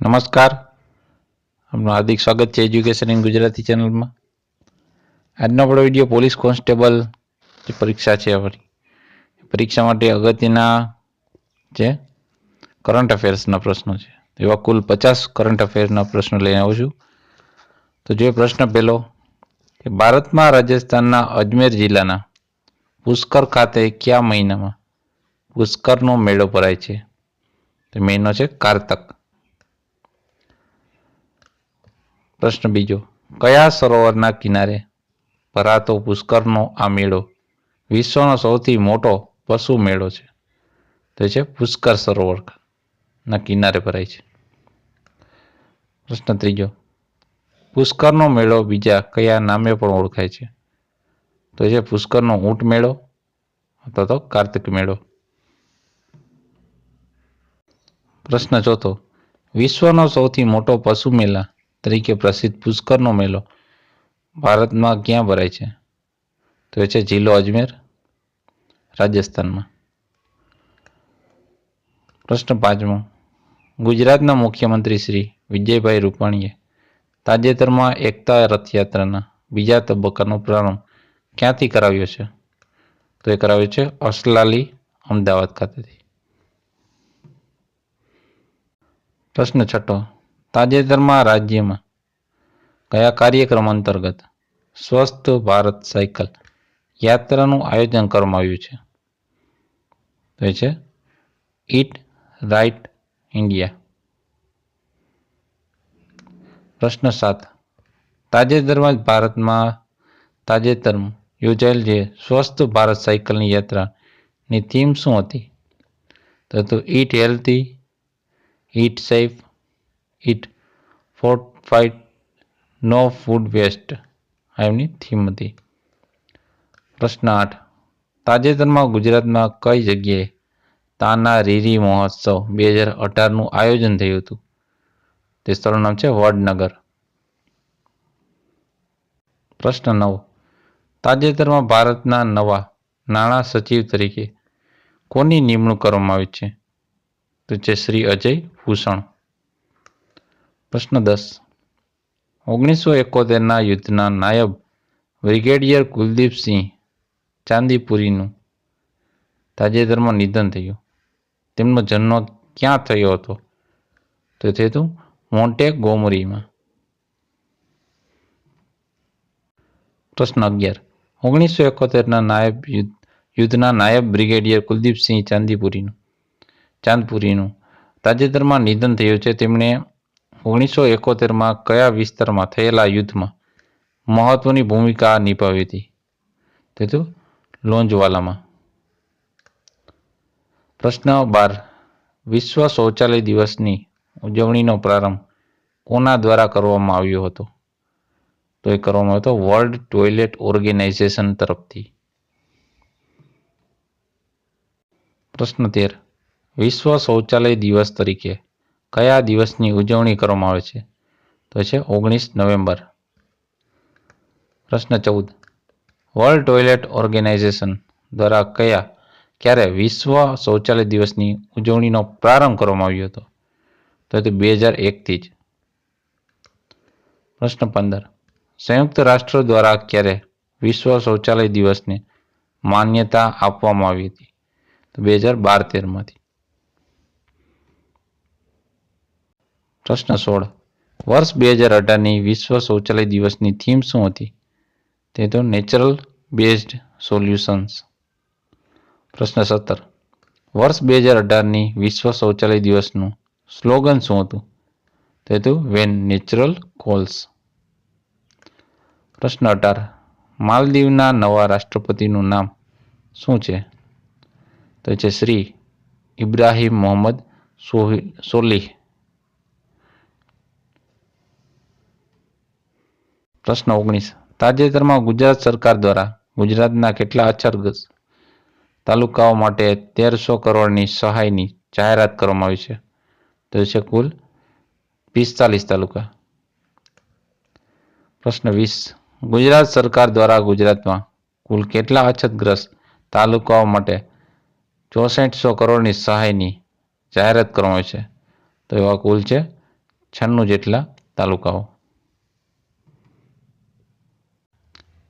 નમસ્કાર, આપનું હાર્દિક સ્વાગત છે એજ્યુકેશન ઇન ગુજરાતી ચેનલમાં. આજનો આપણો વિડીયો પોલીસ કોન્સ્ટેબલ જે પરીક્ષા છે આપણી પરીક્ષા માટે અગત્યના જે કરંટ અફેર્સના પ્રશ્નો છે એવા કુલ 50 કરંટ અફેર્સના પ્રશ્નો લઈને આવું છું. તો જો પ્રશ્ન પહેલો કે ભારતમાં રાજસ્થાનના અજમેર જિલ્લાના પુષ્કર ખાતે કયા મહિનામાં પુષ્કરનો મેળો ભરાય છે? તો મહિનો છે કારતક. પ્રશ્ન બીજો, કયા સરોવરના કિનારે ભરાતો પુષ્કરનો આ મેળો વિશ્વનો સૌથી મોટો પશુ મેળો છે? તો છે પુષ્કર સરોવરના કિનારે ભરાય છે. પ્રશ્ન ત્રીજો, પુષ્કરનો મેળો બીજા કયા નામે પણ ઓળખાય છે? તો છે પુષ્કરનો ઊંટ મેળો અથવા તો કાર્તિક મેળો. પ્રશ્ન ચોથો, વિશ્વનો સૌથી મોટો પશુ મેળા તરીકે પ્રસિદ્ધ પુષ્કરનો મેળો ભારતમાં ક્યાં ભરાય છે? તો એ છે જિલ્લો અજમેર, રાજસ્થાનમાં. પ્રશ્ન પાંચમો, ગુજરાતના મુખ્યમંત્રી શ્રી વિજયભાઈ રૂપાણીએ તાજેતરમાં એકતા રથયાત્રાના બીજા તબક્કાનો પ્રારંભ ક્યાંથી કરાવ્યો છે? તો એ કરાવ્યો છે અસલાલી, અમદાવાદ ખાતેથી. પ્રશ્ન છઠ્ઠો, તાજેતરમાં રાજ્યમાં કયા કાર્યક્રમ અંતર્ગત સ્વસ્થ ભારત સાયકલ યાત્રાનું આયોજન કરવામાં આવ્યું છે? તો એ છે ઇટ રાઇટ ઇન્ડિયા. પ્રશ્ન 7, તાજેતરમાં યોજાયેલ જે સ્વસ્થ ભારત સાયકલની યાત્રાની થીમ શું હતી? તો eat healthy, eat safe, eat fortified, no food waste આ એમની થીમ હતી. પ્રશ્ન 8, તાજેતરમાં ગુજરાતમાં કઈ જગ્યાએ તાના રીરી મહોત્સવ 2018નું આયોજન થયું હતું? તે સ્થળનું નામ છે વડનગર. પ્રશ્ન 9, તાજેતરમાં ભારતના નવા નાણાં સચિવ તરીકે કોની નિમણૂક કરવામાં આવી છે? તો છે શ્રી અજય ભૂષણ. પ્રશ્ન 10, 1971ના યુદ્ધના નાયબ બ્રિગેડિયર કુલદીપસિંહ ચાંદીપુરીનું તાજેતરમાં નિધન થયું. તેમનો જન્મ ક્યાં થયો હતો? તો તે હતું મોન્ટેગોમરીમાં. પ્રશ્ન 11, 1971ના યુદ્ધના નાયબ બ્રિગેડિયર કુલદીપસિંહ ચાંદપુરીનું તાજેતરમાં નિધન થયું છે. તેમણે 1971માં કયા વિસ્તારમાં થયેલા યુદ્ધમાં મહત્વની ભૂમિકા નિભાવી હતી? તે તો લોંજવાલામાં. પ્રશ્ન 12, વિશ્વ શૌચાલય દિવસની ઉજવણીનો પ્રારંભ કોના દ્વારા કરવામાં આવ્યો હતો? તો એ કરવામાં આવ્યો હતો વર્લ્ડ ટોયલેટ ઓર્ગેનાઇઝેશન તરફથી. પ્રશ્ન 13, વિશ્વ શૌચાલય દિવસ તરીકે કયા દિવસની ઉજવણી કરવામાં આવે છે? તો છે 19 નવેમ્બર. પ્રશ્ન 14, વર્લ્ડ ટોયલેટ ઓર્ગેનાઇઝેશન દ્વારા ક્યારે વિશ્વ શૌચાલય દિવસની ઉજવણીનો પ્રારંભ કરવામાં આવ્યો હતો? તો તે 2001થી જ. પ્રશ્ન 15, સંયુક્ત રાષ્ટ્ર દ્વારા ક્યારે વિશ્વ શૌચાલય દિવસને માન્યતા આપવામાં આવી હતી? તો 2012-13માંથી. પ્રશ્ન 16, વર્ષ 2018ની વિશ્વ શૌચાલય દિવસની થીમ શું હતી? તે તો નેચરલ બેઝડ સોલ્યુશન્સ. પ્રશ્ન 17, વર્ષ 2018ની વિશ્વ શૌચાલય દિવસનું સ્લોગન શું હતું? તે હતું વેન નેચરલ કોલ્સ. પ્રશ્ન 18, માલદીવના નવા રાષ્ટ્રપતિનું નામ શું છે? તો છે શ્રી ઇબ્રાહિમ મોહમ્મદ સોલિહ. પ્રશ્ન 19, તાજેતરમાં ગુજરાત સરકાર દ્વારા ગુજરાતના કેટલા અછતગ્રસ્ત તાલુકાઓ માટે 1300 કરોડની સહાયની જાહેરાત કરવામાં આવી છે? તો છે કુલ 45 તાલુકા. પ્રશ્ન 20, ગુજરાત સરકાર દ્વારા ગુજરાતમાં કુલ કેટલા અછતગ્રસ્ત તાલુકાઓ માટે 6400 કરોડની સહાયની જાહેરાત કરવામાં આવી છે? તો એવા કુલ છે 96 જેટલા તાલુકાઓ.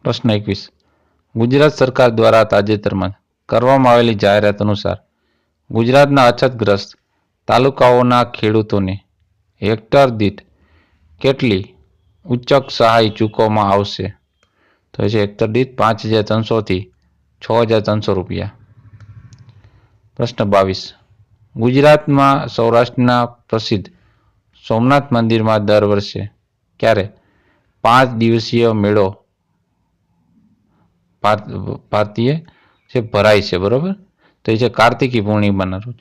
પ્રશ્ન 21. ગુજરાત સરકાર દ્વારા તાજેતરમાં કરવામાં આવેલી જાહેરાત અનુસાર ગુજરાતના અછતગ્રસ્ત તાલુકાઓના ખેડૂતોને હેક્ટર દીઠ કેટલી ઉચ્ચક સહાય ચૂકવવામાં આવશે? તો છે હેક્ટર દીઠ 5,300 થી 6,300 રૂપિયા. પ્રશ્ન 22. ગુજરાતમાં સૌરાષ્ટ્રના પ્રસિદ્ધ સોમનાથ મંદિરમાં દર વર્ષે ક્યારે 5 દિવસીય મેળો ભારતીય જે ભરાય છે, બરોબર? તો એ છે કાર્તિકી પૂર્ણિમાના રોજ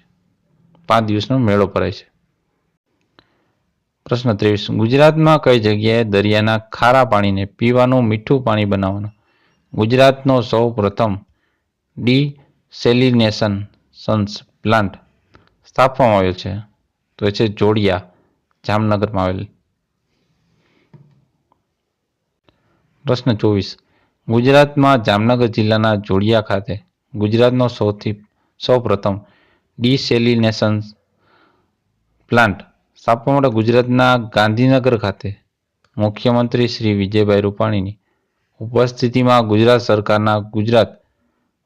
5 દિવસનો મેળો ભરાય છે. પ્રશ્ન 23. ગુજરાતમાં કઈ જગ્યાએ દરિયાના ખારા પાણીને પીવાનું મીઠું પાણી બનાવવાનો ગુજરાતનો સૌ પ્રથમ ડિસેલિનેશન પ્લાન્ટ સ્થાપવામાં આવ્યો છે? તો એ છે જોડિયા, જામનગરમાં આવેલ. પ્રશ્ન 24. ગુજરાતમાં જામનગર જિલ્લાના જોડિયા ખાતે ગુજરાતનો સૌ પ્રથમ ડિસેલિનેશન પ્લાન્ટ સ્થાપવા માટે ગુજરાતના ગાંધીનગર ખાતે મુખ્યમંત્રી શ્રી વિજયભાઈ રૂપાણીની ઉપસ્થિતિમાં ગુજરાત સરકારના ગુજરાત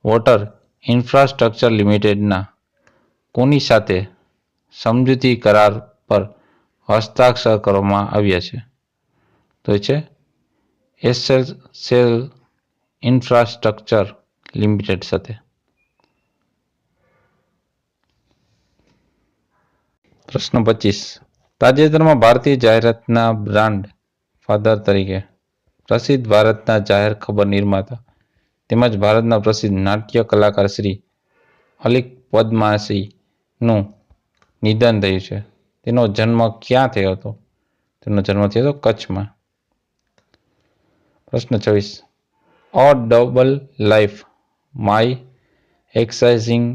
વોટર ઇન્ફ્રાસ્ટ્રક્ચર લિમિટેડના કોની સાથે સમજૂતી કરાર પર હસ્તાક્ષર કરવામાં આવ્યા છે? તો એ છે એસેલ ઇન્ફ્રાસ્ટ્રક્ચર લિમિટેડ સાથે. પ્રશ્ન 25. તાજેતરમાં ભારતીય જાહેરાતના બ્રાન્ડ ફાધર તરીકે પ્રસિદ્ધ ભારતના જાહેર ખબર નિર્માતા તેમજ ભારતના પ્રસિદ્ધ નાટ્ય કલાકાર શ્રી અલીક પદ્માસીનું નિધન થયું છે. તેનો જન્મ ક્યાં થયો હતો? તેનો જન્મ થયો હતો કચ્છમાં. પ્રશ્ન 26. A double life my exciting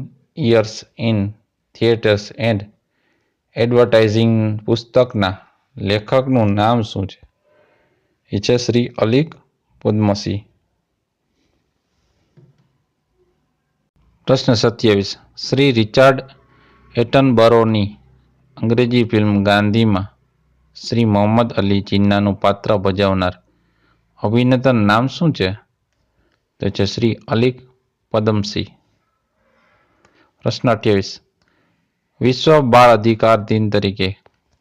years in theatres and advertising પુસ્તકના લેખકનું નામ શું છે? એ છે શ્રી અલીક પદ્મસી. પ્રશ્ન 27. શ્રી રિચાર્ડ એટનબરોની અંગ્રેજી ફિલ્મ ગાંધીમાં શ્રી મોહમ્મદ અલી જીન્નાનું પાત્ર ભજવનાર અભિનેતાનું નામ શું છે? તો છે શ્રી અલીક પદ્મસી. પ્રશ્ન 28. વિશ્વ બાળ અધિકાર દિન તરીકે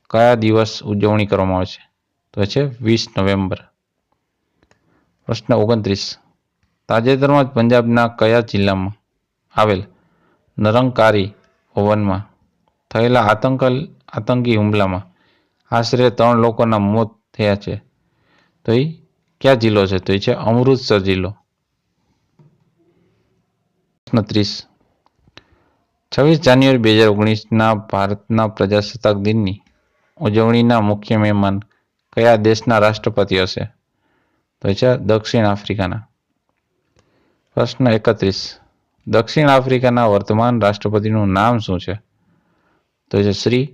કયા દિવસ ઉજવણી કરવામાં આવે છે? તો છે 20 નવેમ્બર. પ્રશ્ન 29. તાજેતરમાં જ પંજાબના કયા જિલ્લામાં આવેલ નિરંકારી ભવનમાં થયેલા આતંકી હુમલામાં આશરે 3 લોકોના મોત થયા છે? તો એ કયા જિલ્લો છે? તો એ છે અમૃતસર જિલ્લો. પ્રશ્ન 30. 26 જાન્યુઆરી 2019ના ભારતના પ્રજાસત્તાક દિનની ઉજવણીના મુખ્ય મહેમાન કયા દેશના રાષ્ટ્રપતિ હશે? તો છે દક્ષિણ આફ્રિકાના. પ્રશ્ન 31. દક્ષિણ આફ્રિકાના વર્તમાન રાષ્ટ્રપતિનું નામ શું છે? તો છે શ્રી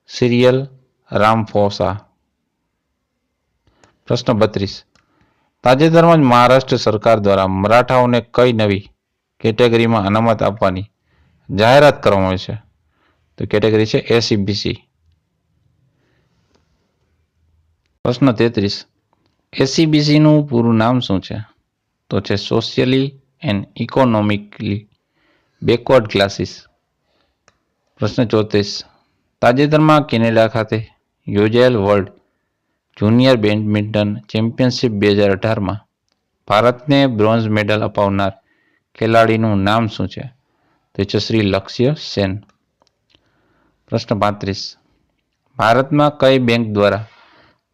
સિરિયલ રામફોસા. પ્રશ્ન 32. તાજેતરમાં જ મહારાષ્ટ્ર સરકાર દ્વારા મરાઠાઓને કઈ નવી કેટેગરીમાં અનામત આપવાની જાહેરાત કરવામાં આવી છે? તો કેટેગરી છે એસીબીસી. પ્રશ્ન 33. એસીબીસીનું પૂરું નામ શું છે? તો છે socially and economically backward classes. પ્રશ્ન 34. તાજેતરમાં કેનેડા ખાતે યોજાયેલ વર્લ્ડ જુનિયર બેડમિન્ટન ચેમ્પિયનશિપ 2018માં ભારતને બ્રોન્ઝ મેડલ અપાવનાર ખેલાડીનું નામ શું છે? તે છે શ્રી લક્ષ્ય સેન. પ્રશ્ન 35. ભારતમાં કઈ બેંક દ્વારા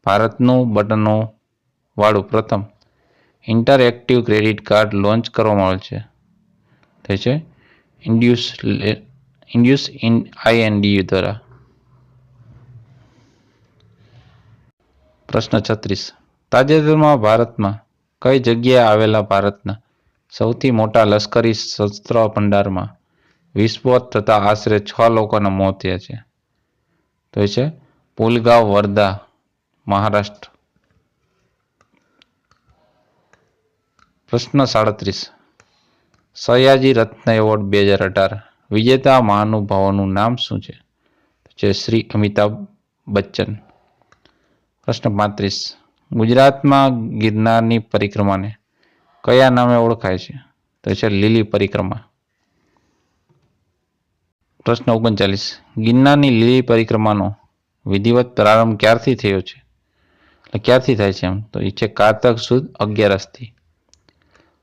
ભારતનું બટનો વાળું પ્રથમ ઇન્ટરેક્ટિવ ક્રેડિટ કાર્ડ લોન્ચ કરવામાં આવેલ છે? તે છે ઇન્ડ્યુસ આઈએનડી દ્વારા. પ્રશ્ન 36. તાજેતરમાં ભારતમાં કઈ જગ્યાએ આવેલા ભારતના સૌથી મોટા લશ્કરી શસ્ત્ર ભંડારમાં વિસ્ફોટ થતા આશરે 6 લોકોના મોત થયા છે? તો એ છે પુલગાંવ, વર્ધા, મહારાષ્ટ્ર. પ્રશ્ન 37. સયાજી રત્ન એવોર્ડ 2018 વિજેતા મહાનુભાવોનું નામ શું છે? શ્રી અમિતાભ બચ્ચન. પ્રશ્ન 35. ગુજરાતમાં ગિરનારની પરિક્રમાને કયા નામે ઓળખાય છે? તો છે લીલી પરિક્રમા. પ્રશ્ન 39. ગિરનારની લીલી પરિક્રમાનો વિધિવત પ્રારંભ ક્યારથી થયો છે? એટલે ક્યારથી થાય છે એમ? તો એ છે કારતક સુદ 11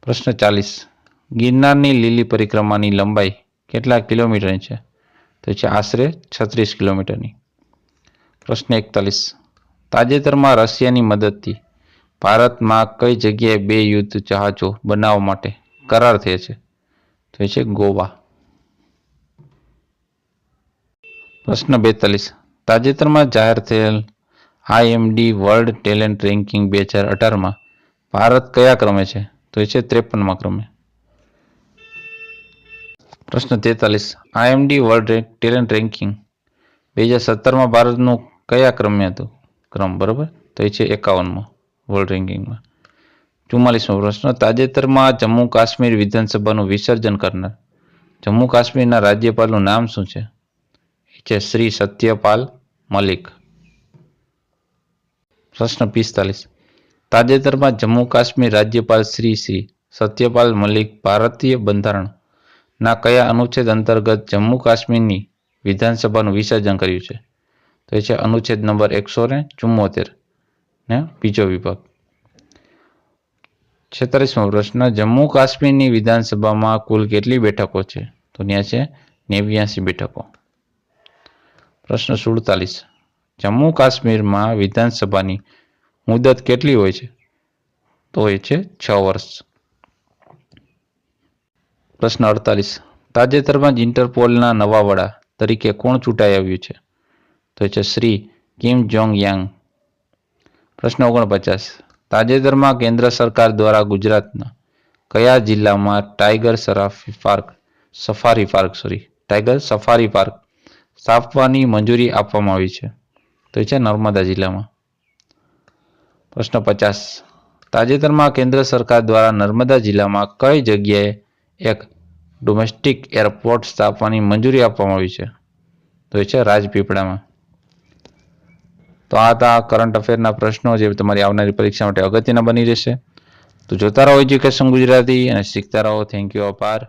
પ્રશ્ન 40. ગિરનારની લીલી પરિક્રમાની લંબાઈ કેટલા કિલોમીટરની છે? તો છે આશરે 36 કિલોમીટરની. પ્રશ્ન 41. તાજેતરમાં રશિયાની મદદથી ભારતમાં કઈ જગ્યાએ 2 યુદ્ધ જહાજો બનાવવા માટે કરાર થયો છે? તો એ છે ગોવા. પ્રશ્ન 42. તાજેતરમાં જાહેર થયેલ IMD વર્લ્ડ ટેલેન્ટ રેન્કિંગ 2018માં ભારત કયા ક્રમે છે? તો એ છે 53મા ક્રમે. પ્રશ્ન 43. IMD વર્લ્ડ ટેલેન્ટ રેન્કિંગ 2017માં ભારતનું કયા ક્રમે હતું? બરોબર, તો એ છે 51મો વર્લ્ડ રેન્કિંગમાં. 44મો પ્રશ્ન. તાજેતરમાં જમ્મુ કાશ્મીર વિધાનસભાનું વિસર્જન કરનાર જમ્મુ કાશ્મીરના રાજ્યપાલનું નામ શું છે? એ છે શ્રી સત્યપાલ મલિક. પ્રશ્ન 45. તાજેતરમાં જમ્મુ કાશ્મીર રાજ્યપાલ શ્રી સત્યપાલ મલિક ભારતીય બંધારણના કયા અનુચ્છેદ અંતર્ગત જમ્મુ કાશ્મીરની વિધાનસભાનું વિસર્જન કર્યું છે? તો એ છે અનુચ્છેદ નંબર 174 ને બીજો વિભાગ. 46મો પ્રશ્ન. જમ્મુ કાશ્મીરની વિધાનસભામાં કુલ કેટલી બેઠકો છે? તો ત્યાં છે 89 બેઠકો. પ્રશ્ન 47. જમ્મુ કાશ્મીરમાં વિધાનસભાની મુદત કેટલી હોય છે? તો એ છે 6 વર્ષ. પ્રશ્ન 48. તાજેતરમાં જ ઇન્ટરપોલના નવા વડા તરીકે કોણ ચૂંટાઈ આવ્યું છે? તો એ છે શ્રી કિમ જોંગ યાંગ. પ્રશ્ન 49. તાજેતરમાં કેન્દ્ર સરકાર દ્વારા ગુજરાતના કયા જિલ્લામાં ટાઈગર સફારી પાર્ક સ્થાપવાની મંજૂરી આપવામાં આવી છે? તો એ છે નર્મદા જિલ્લામાં. પ્રશ્ન 50. તાજેતરમાં કેન્દ્ર સરકાર દ્વારા નર્મદા જિલ્લામાં કઈ જગ્યાએ એક ડોમેસ્ટિક એરપોર્ટ સ્થાપવાની મંજૂરી આપવામાં આવી છે? તો એ છે રાજપીપળામાં. તો આ હતા કરંટ અફેરના પ્રશ્નો જે તમારી આવનારી પરીક્ષા માટે અગત્યના બની રહેશે. તો જોતા રહો એજ્યુકેશન ગુજરાતી અને શીખતા રહો. Thank you. આભાર.